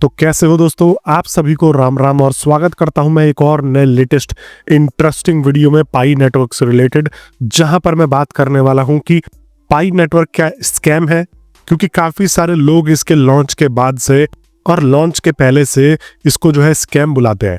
तो कैसे हो दोस्तों, आप सभी को राम राम और स्वागत करता हूं मैं एक और नए लेटेस्ट इंटरेस्टिंग वीडियो में पाई नेटवर्क से रिलेटेड, जहां पर मैं बात करने वाला हूं कि पाई नेटवर्क क्या स्कैम है। क्योंकि काफी सारे लोग इसके लॉन्च के बाद से और लॉन्च के पहले से इसको जो है स्कैम बुलाते हैं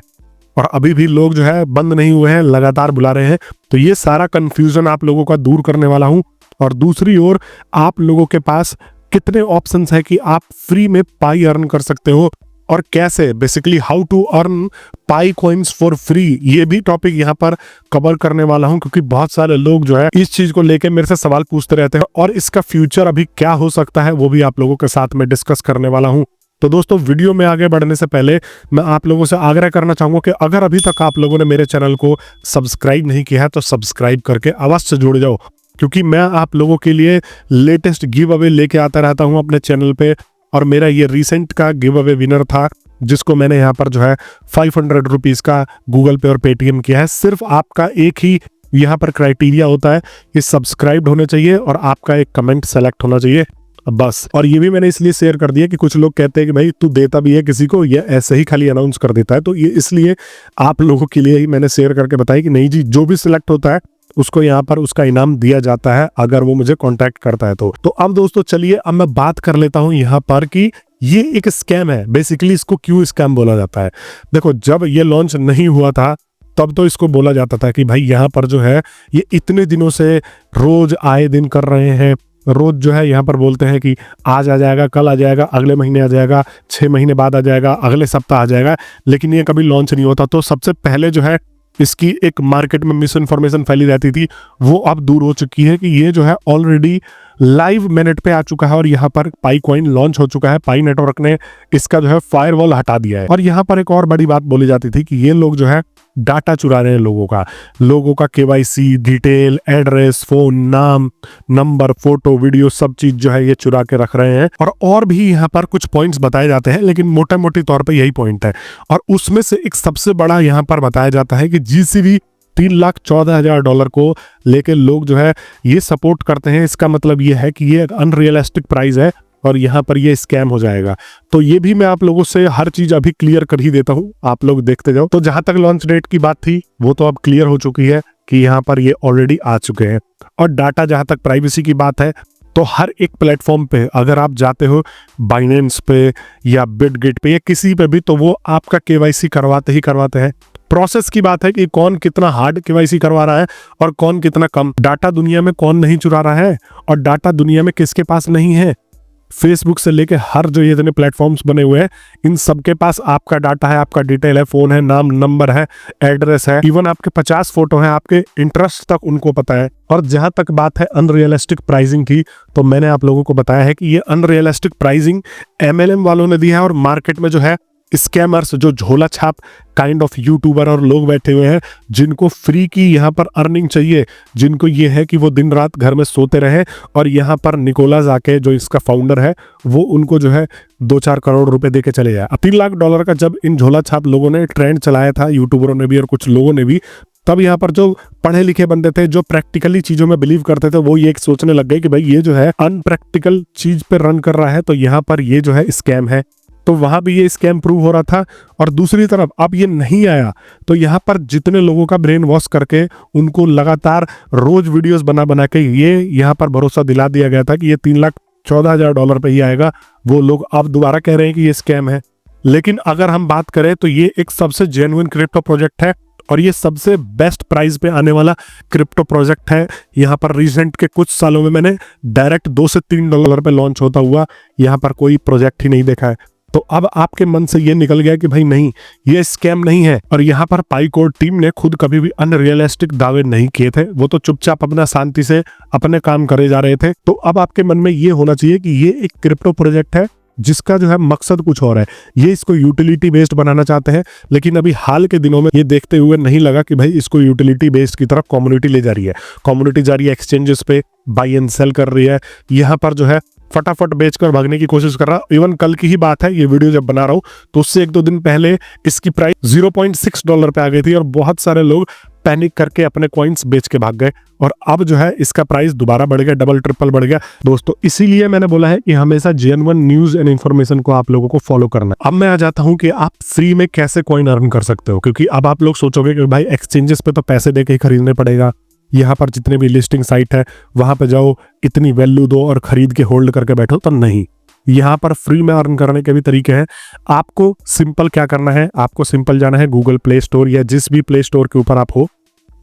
और अभी भी लोग जो है बंद नहीं हुए हैं, लगातार बुला रहे हैं। तो ये सारा कंफ्यूजन आप लोगों का दूर करने वाला हूं। और दूसरी ओर आप लोगों के पास कितने ऑप्शंस है कि आप फ्री में पाई अर्न कर सकते हो और कैसे, basically how to earn Pi coins for free, ये भी टॉपिक यहाँ पर कवर करने वाला हूँ। क्योंकि बहुत सारे लोग जो है इस चीज को लेके मेरे से सवाल पूछते रहते हैं और इसका फ्यूचर अभी क्या हो सकता है वो भी आप लोगों के साथ में डिस्कस करने वाला हूँ। तो दोस्तों, वीडियो में आगे बढ़ने से पहले मैं आप लोगों से आग्रह करना चाहूंगा कि अगर अभी तक आप लोगों ने मेरे चैनल को सब्सक्राइब नहीं किया है तो सब्सक्राइब करके अवश्य जुड़ जाओ, क्योंकि मैं आप लोगों के लिए लेटेस्ट गिव अवे लेके आता रहता हूं अपने चैनल पे। और मेरा ये रिसेंट का गिव अवे विनर था, जिसको मैंने यहाँ पर जो है 500 रुपीज का गूगल पे और पेटीएम किया है। सिर्फ आपका एक ही यहाँ पर क्राइटेरिया होता है कि सब्सक्राइब होने चाहिए और आपका एक कमेंट सेलेक्ट होना चाहिए, बस। और ये भी मैंने इसलिए शेयर कर दिया कि कुछ लोग कहते हैं कि भाई तू देता भी है किसी को, ये ऐसे ही खाली अनाउंस कर देता है। तो ये इसलिए आप लोगों के लिए ही मैंने शेयर करके बताया कि नहीं जी, जो भी सिलेक्ट होता है उसको यहाँ पर उसका इनाम दिया जाता है अगर वो मुझे कांटेक्ट करता है तो अब दोस्तों चलिए, अब मैं बात कर लेता हूँ यहाँ पर कि ये एक स्कैम है। बेसिकली इसको क्यों स्कैम बोला जाता है। देखो, जब ये लॉन्च नहीं हुआ था तब तो इसको बोला जाता था कि भाई यहाँ पर जो है ये इतने दिनों से रोज आए दिन कर रहे हैं, रोज जो है यहाँ पर बोलते हैं कि आज आ जाएगा, कल आ जाएगा, अगले महीने आ जाएगा, 6 महीने बाद आ जाएगा, अगले सप्ताह आ जाएगा, लेकिन ये कभी लॉन्च नहीं होता। तो सबसे पहले जो है इसकी एक मार्केट में मिस इन्फॉर्मेशन फैली रहती थी, वो अब दूर हो चुकी है कि ये जो है ऑलरेडी लाइव मिनट पे आ चुका है और यहाँ पर पाई कॉइन लॉन्च हो चुका है। पाई नेटवर्क ने इसका जो है फायरवॉल हटा दिया है। और यहाँ पर एक और बड़ी बात बोली जाती थी कि ये लोग जो है डाटा चुरा रहे हैं लोगों का केवाईसी डिटेल, एड्रेस, फोन, नाम, नंबर, फोटो, वीडियो, सब चीज जो है ये चुरा के रख रहे हैं। और भी यहाँ पर कुछ पॉइंट्स बताए जाते हैं, लेकिन मोटा मोटी तौर पे यही पॉइंट है। और उसमें से एक सबसे बड़ा यहाँ पर बताया जाता है कि जीसीबी $3,14,000 को लेके लोग जो है ये सपोर्ट करते हैं। इसका मतलब ये है कि ये अनरियलिस्टिक प्राइस है और यहाँ पर ये स्कैम हो जाएगा। तो ये भी मैं आप लोगों से हर चीज अभी क्लियर कर ही देता हूँ, आप लोग देखते जाओ। तो जहां तक लॉन्च डेट की बात थी वो तो अब क्लियर हो चुकी है कि यहाँ पर ये ऑलरेडी आ चुके हैं। और डाटा, जहां तक प्राइवेसी की बात है, तो हर एक प्लेटफॉर्म पे अगर आप जाते हो, बाइनेंस पे या बिटगेट पे या किसी पे भी, तो वो आपका केवाईसी करवाते ही करवाते हैं। प्रोसेस की बात है कि कौन कितना हार्ड केवाईसी करवा रहा है और कौन कितना कम। डाटा दुनिया में कौन नहीं चुरा रहा है और डाटा दुनिया में किसके पास नहीं है। फेसबुक से लेके हर जो ये इतने प्लेटफॉर्म्स बने हुए हैं, इन सबके पास आपका डाटा है, आपका डिटेल है, फोन है, नाम, नंबर है, एड्रेस है, इवन आपके 50 फोटो हैं, आपके इंटरेस्ट तक उनको पता है। और जहां तक बात है अनरियलिस्टिक प्राइसिंग की, तो मैंने आप लोगों को बताया है कि ये अनरियलिस्टिक प्राइसिंग MLM वालों ने दी है। और मार्केट में जो है स्कैमर्स, जो झोला छाप काइंड ऑफ यूट्यूबर और लोग बैठे हुए हैं, जिनको फ्री की यहाँ पर अर्निंग चाहिए, जिनको ये है कि वो दिन रात घर में सोते रहे। और यहाँ पर निकोलस आके, जो इसका फाउंडर है, वो उनको जो है 2-4 करोड़ रुपए देके चले जाए। $3 लाख का जब इन झोला छाप लोगों ने ट्रेंड चलाया था, यूट्यूबरों ने भी और कुछ लोगों ने भी, तब यहाँ पर जो पढ़े लिखे बंदे थे, जो प्रैक्टिकली चीजों में बिलीव करते थे, वो ये सोचने लग गए कि भाई ये जो है अनप्रैक्टिकल चीज पे रन कर रहा है, तो यहाँ पर ये जो है स्कैम है। तो वहां भी ये स्कैम प्रूव हो रहा था। और दूसरी तरफ अब ये नहीं आया तो यहाँ पर जितने लोगों का ब्रेन वॉश करके उनको लगातार रोज वीडियोस बना बना के ये यहाँ पर भरोसा दिला दिया गया था कि ये $3,14,000 पे ही आएगा, वो लोग अब दोबारा कह रहे हैं कि ये स्कैम है। लेकिन अगर हम बात करें तो ये एक सबसे जेन्युइन क्रिप्टो प्रोजेक्ट है और ये सबसे बेस्ट प्राइस पे आने वाला क्रिप्टो प्रोजेक्ट है। यहाँ पर रिसेंट के कुछ सालों में मैंने डायरेक्ट $2 से $3 पे लॉन्च होता हुआ यहाँ पर कोई प्रोजेक्ट ही नहीं देखा है। तो अब आपके मन से ये निकल गया कि भाई नहीं, ये स्कैम नहीं है। और यहाँ पर पाईकोड टीम ने खुद कभी भी अनरियलिस्टिक दावे नहीं किए थे, वो तो चुपचाप अपना शांति से अपने काम करे जा रहे थे। तो अब आपके मन में ये होना चाहिए कि ये एक क्रिप्टो प्रोजेक्ट है जिसका जो है मकसद कुछ और है। ये इसको यूटिलिटी बेस्ड बनाना चाहते हैं, लेकिन अभी हाल के दिनों में ये देखते हुए नहीं लगा कि भाई इसको यूटिलिटी बेस्ड की तरफ कम्युनिटी ले जा रही है। कम्युनिटी जा रही है एक्सचेंजेस पे, बाई एंड सेल कर रही है। यहाँ पर जो है फटाफट बेचकर भागने की कोशिश कर रहा। इवन कल की ही बात है, ये वीडियो जब बना रहा हूं तो उससे 1-2 दिन पहले इसकी प्राइस $0.6 पे आ गई थी और बहुत सारे लोग पैनिक करके अपने कॉइन्स बेच के भाग गए और अब जो है इसका प्राइस दोबारा बढ़ गया, डबल ट्रिपल बढ़ गया दोस्तों। इसीलिए मैंने बोला है कि हमेशा जेन्युइन न्यूज एंड इन्फॉर्मेशन को आप लोगों को फॉलो करना है। अब मैं आ जाता हूं कि आप फ्री में कैसे कॉइन अर्न कर सकते हो, क्योंकि अब आप लोग सोचोगे कि भाई एक्सचेंजेस पे तो पैसे देके ही खरीदने पड़ेगा, यहाँ पर जितने भी लिस्टिंग साइट है वहां पे जाओ, इतनी वैल्यू दो और खरीद के होल्ड करके बैठो, तो नहीं, यहाँ पर फ्री में अर्न करने के भी तरीके हैं। आपको सिंपल क्या करना है, आपको सिंपल जाना है गूगल प्ले स्टोर या जिस भी प्ले स्टोर के ऊपर आप हो।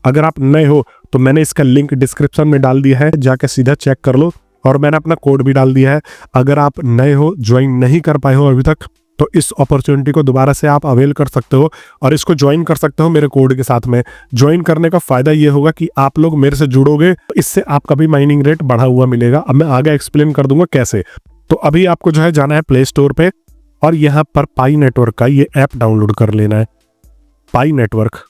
अगर आप नए हो तो मैंने इसका लिंक डिस्क्रिप्शन में डाल दिया है, जाके सीधा चेक कर लो और मैंने अपना कोड भी डाल दिया है। अगर आप नए हो, ज्वाइन नहीं कर पाए हो अभी तक, तो इस अपॉर्चुनिटी को दोबारा से आप अवेल कर सकते हो और इसको ज्वाइन कर सकते हो मेरे कोड के साथ में। ज्वाइन करने का फायदा ये होगा कि आप लोग मेरे से जुड़ोगे, इससे आपका भी माइनिंग रेट बढ़ा हुआ मिलेगा। अब मैं आगे एक्सप्लेन कर दूंगा कैसे। तो अभी आपको जो है जाना है प्ले स्टोर पे और यहाँ पर पाई नेटवर्क का ये ऐप डाउनलोड कर लेना है। पाई नेटवर्क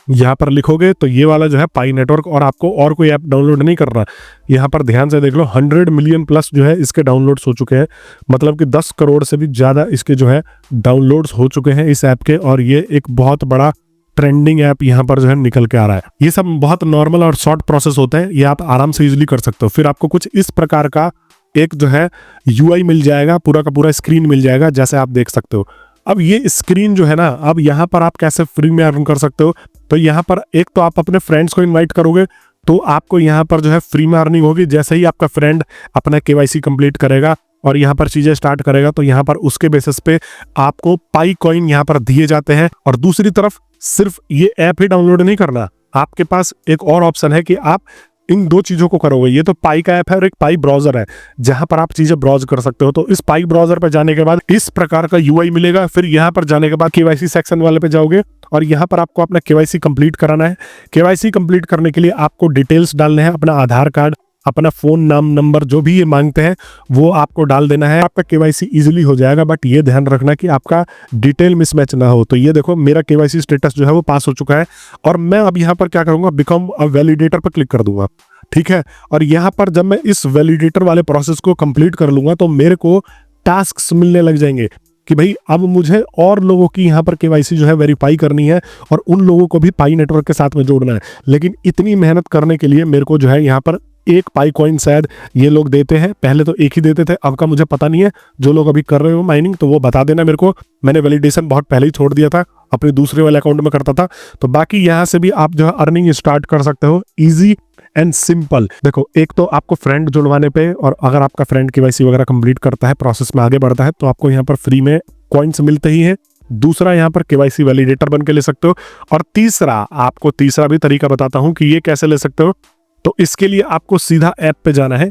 यहाँ पर लिखोगे तो ये वाला जो है पाई नेटवर्क, और आपको और कोई ऐप डाउनलोड नहीं करना। यहाँ पर ध्यान से देख लो, 100 मिलियन प्लस जो है इसके डाउनलोड्स हो चुके हैं, मतलब कि 10 करोड़ से भी ज़्यादा इसके जो है डाउनलोड्स हो चुके हैं इस ऐप के। और ये एक बहुत बड़ा ट्रेंडिंग ऐप यहाँ पर जो है निकल के आ रहा है। ये सब बहुत नॉर्मल और शॉर्ट प्रोसेस होते हैं, ये आप आराम से इजीली कर सकते हो। फिर आपको कुछ इस प्रकार का एक जो है यूआई मिल जाएगा, पूरा का पूरा स्क्रीन मिल जाएगा, जैसे आप देख सकते हो। अब ये स्क्रीन जो है ना, अब यहाँ पर आप कैसे फ्री में अर्न कर सकते हो, तो यहाँ पर एक तो आप अपने फ्रेंड्स को इनवाइट करोगे तो आपको यहाँ पर जो है फ्री में अर्निंग होगी। जैसे ही आपका फ्रेंड अपना केवाईसी कंप्लीट करेगा और यहाँ पर चीजें स्टार्ट करेगा तो यहाँ पर उसके बेसिस पे आपको पाई कॉइन यहाँ पर दिए जाते हैं। और दूसरी तरफ सिर्फ ये ऐप ही डाउनलोड नहीं करना, आपके पास एक और ऑप्शन है कि आप इन दो चीजों को करोगे। ये तो पाई का ऐप है और एक पाई ब्राउजर है जहां पर आप चीजें ब्राउज कर सकते हो। तो इस पाई ब्राउजर पर जाने के बाद इस प्रकार का यूआई मिलेगा। फिर यहाँ पर जाने के बाद केवाईसी सेक्शन वाले पे जाओगे और यहाँ पर आपको अपना केवाईसी कंप्लीट कराना है। केवाईसी कंप्लीट करने के लिए आपको डिटेल्स डालने हैं, अपना आधार कार्ड, अपना फोन नाम नंबर, जो भी ये मांगते हैं वो आपको डाल देना है। आपका केवाईसी इजीली हो जाएगा, बट ये ध्यान रखना कि आपका डिटेल मिसमैच ना हो। तो ये देखो मेरा केवाईसी स्टेटस जो है वो पास हो चुका है और मैं अब यहाँ पर क्या करूंगा, बिकम अ वैलिडेटर पर क्लिक कर दूंगा, ठीक है। और यहाँ पर जब मैं इस वैलिडेटर वाले प्रोसेस को कंप्लीट कर लूंगा तो मेरे को टास्क मिलने लग जाएंगे कि भाई अब मुझे और लोगों की यहाँ पर केवाईसी जो है वेरीफाई करनी है और उन लोगों को भी पाई नेटवर्क के साथ में जोड़ना है। लेकिन इतनी मेहनत करने के लिए मेरे को जो है यहाँ पर एक पाई कॉइन शायद ये लोग देते हैं, पहले तो एक ही देते थे, अब का मुझे पता नहीं है। जो लोग अभी कर रहे हो माइनिंग तो वो बता देना मेरे को। मैंने वैलिडेशन बहुत पहले ही छोड़ दिया था, अपने दूसरे वाले अकाउंट में करता था। तो बाकी यहाँ से भी आप जो है अर्निंग स्टार्ट कर सकते हो, इजी एंड सिंपल। देखो, एक तो आपको फ्रेंड जुड़वाने पे, और अगर आपका फ्रेंड केवाईसी वगैरह कंप्लीट करता है, प्रोसेस में आगे बढ़ता है, तो आपको यहाँ पर फ्री में कॉइन्स मिलते ही हैं। दूसरा, यहाँ पर केवाईसी वैलिडेटर बन के ले सकते हो। और तीसरा, आपको तीसरा भी तरीका बताता हूँ कि ये कैसे ले सकते हो। तो इसके लिए आपको सीधा ऐप पे जाना है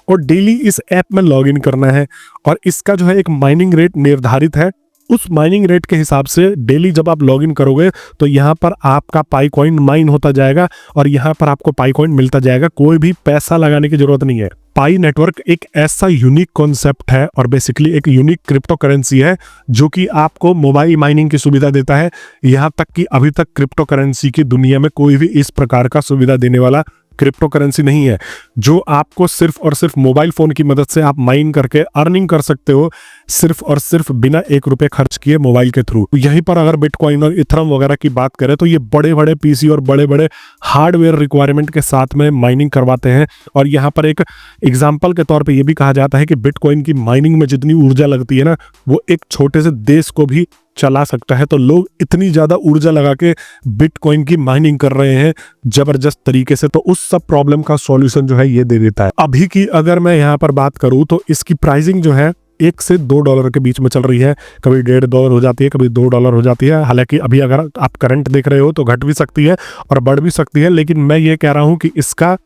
और डेली इस ऐप में लॉगिन करना है और इसका जो है एक माइनिंग रेट निर्धारित है। उस माइनिंग रेट के हिसाब से डेली जब आप लॉगिन करोगे तो यहाँ पर आपका पाई कॉइन माइन होता जाएगा और यहाँ पर आपको पाई कॉइन मिलता जाएगा। कोई भी पैसा लगाने की जरूरत नहीं है। पाई नेटवर्क एक ऐसा यूनिक कॉन्सेप्ट है और बेसिकली एक यूनिक क्रिप्टो करेंसी है जो कि आपको मोबाइल माइनिंग की सुविधा देता है। यहाँ तक कि अभी तक क्रिप्टो करेंसी की दुनिया में कोई भी इस प्रकार का सुविधा देने वाला क्रिप्टो करेंसी नहीं है, जो आपको सिर्फ और सिर्फ मोबाइल फोन की मदद से आप माइन करके अर्निंग कर सकते हो, सिर्फ और सिर्फ बिना 1 रुपए खर्च किए मोबाइल के थ्रू। यहीं पर अगर बिटकॉइन और इथरम वगैरह की बात करें तो ये बड़े बड़े पीसी और बड़े बड़े हार्डवेयर रिक्वायरमेंट के साथ में माइनिंग करवाते हैं। और यहाँ पर एक एग्जाम्पल के तौर पर यह भी कहा जाता है कि बिटकॉइन की माइनिंग में जितनी ऊर्जा लगती है ना, वो एक छोटे से देश को भी चला सकता है। तो लोग इतनी ज्यादा ऊर्जा लगा के बिटकॉइन की माइनिंग कर रहे हैं जबरदस्त तरीके से। तो उस सब प्रॉब्लम का सॉल्यूशन जो है ये दे देता है। अभी की अगर मैं यहाँ पर बात करूं तो इसकी प्राइसिंग जो है $1 से $2 के बीच में चल रही है। कभी $1.5 हो जाती है, कभी $2 हो जाती है। हालांकि अभी अगर आप करंट देख रहे हो तो घट भी सकती है और बढ़ भी सकती है, लेकिन मैं ये कह रहा हूं कि इसका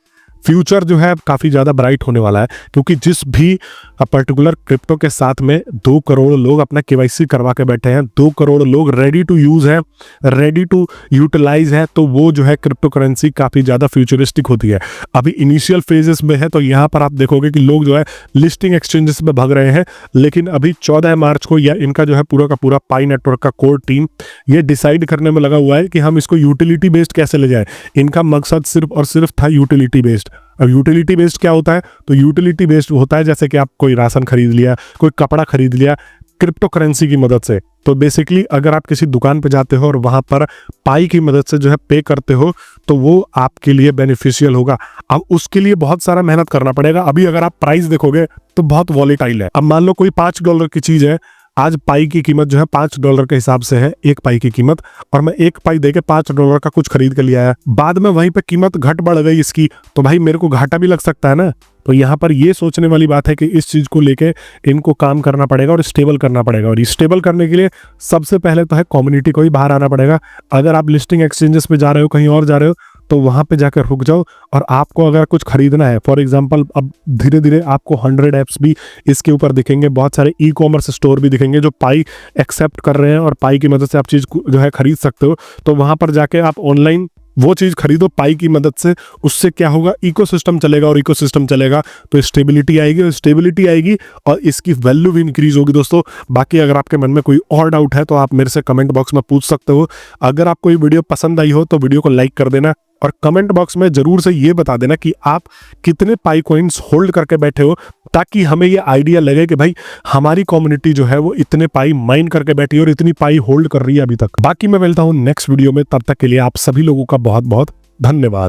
फ्यूचर जो है काफ़ी ज़्यादा ब्राइट होने वाला है, क्योंकि जिस भी पर्टिकुलर क्रिप्टो के साथ में 2 करोड़ लोग अपना केवाईसी करवा के बैठे हैं, 2 करोड़ लोग रेडी टू यूज़ है, रेडी टू यूटिलाइज है, तो वो जो है क्रिप्टो करेंसी काफ़ी ज़्यादा फ्यूचरिस्टिक होती है। अभी इनिशियल फेजेस में है, तो यहाँ पर आप देखोगे कि लोग जो है लिस्टिंग एक्सचेंजेस में भाग रहे हैं। लेकिन अभी 14 मार्च को या इनका जो है पूरा का पूरा पाई नेटवर्क का कोर टीम ये डिसाइड करने में लगा हुआ है कि हम इसको यूटिलिटी बेस्ड कैसे ले जाएं। इनका मकसद सिर्फ और सिर्फ था यूटिलिटी बेस्ड। बेस्ड। अब यूटिलिटी बेस्ड क्या होता है? तो यूटिलिटी बेस्ड होता है जैसे कि आप कोई राशन खरीद लिया, कोई कपड़ा खरीद लिया क्रिप्टो करेंसी की मदद से। तो बेसिकली अगर आप किसी दुकान पे जाते हो और वहां पर पाई की मदद से जो है पे करते हो, तो वो आपके लिए बेनिफिशियल होगा। अब उसके लिए बहुत सारा मेहनत करना पड़ेगा। अभी अगर आप प्राइस देखोगे तो बहुत वॉलेटाइल है। अब मान लो कोई $5 की चीज है, आज पाई की कीमत जो है $5 के हिसाब से है, एक पाई की कीमत, और मैं एक पाई देके $5 का कुछ खरीद कर लिया है, बाद में वहीं पे कीमत घट बढ़ गई इसकी, तो भाई मेरे को घाटा भी लग सकता है ना। तो यहाँ पर ये सोचने वाली बात है कि इस चीज को लेके इनको काम करना पड़ेगा और स्टेबल करना पड़ेगा। और स्टेबल करने के लिए सबसे पहले तो है कम्युनिटी को ही बाहर आना पड़ेगा। अगर आप लिस्टिंग एक्सचेंजेस पे जा रहे हो, कहीं और जा रहे हो, तो वहां पे जाकर रुक जाओ। और आपको अगर कुछ खरीदना है, फॉर एग्जांपल अब धीरे धीरे आपको 100 ऐप्स भी इसके ऊपर दिखेंगे, बहुत सारे ई कॉमर्स स्टोर भी दिखेंगे जो पाई एक्सेप्ट कर रहे हैं और पाई की मदद से आप चीज जो है खरीद सकते हो। तो वहां पर जाके आप ऑनलाइन वो चीज खरीदो पाई की मदद से। उससे क्या होगा, इकोसिस्टम चलेगा, और इकोसिस्टम चलेगा तो स्टेबिलिटी आएगी, और स्टेबिलिटी आएगी और इसकी वैल्यू भी इंक्रीज होगी दोस्तों। बाकी अगर आपके मन में कोई और डाउट है तो आप मेरे से कमेंट बॉक्स में पूछ सकते हो। अगर आपको ये वीडियो पसंद आई हो तो वीडियो को लाइक कर देना, और कमेंट बॉक्स में जरूर से ये बता देना कि आप कितने पाई कॉइन्स होल्ड करके बैठे हो, ताकि हमें ये आइडिया लगे कि भाई हमारी कम्युनिटी जो है वो इतने पाई माइन करके बैठी है और इतनी पाई होल्ड कर रही है अभी तक। बाकी मैं मिलता हूँ नेक्स्ट वीडियो में, तब तक के लिए आप सभी लोगों का बहुत बहुत धन्यवाद।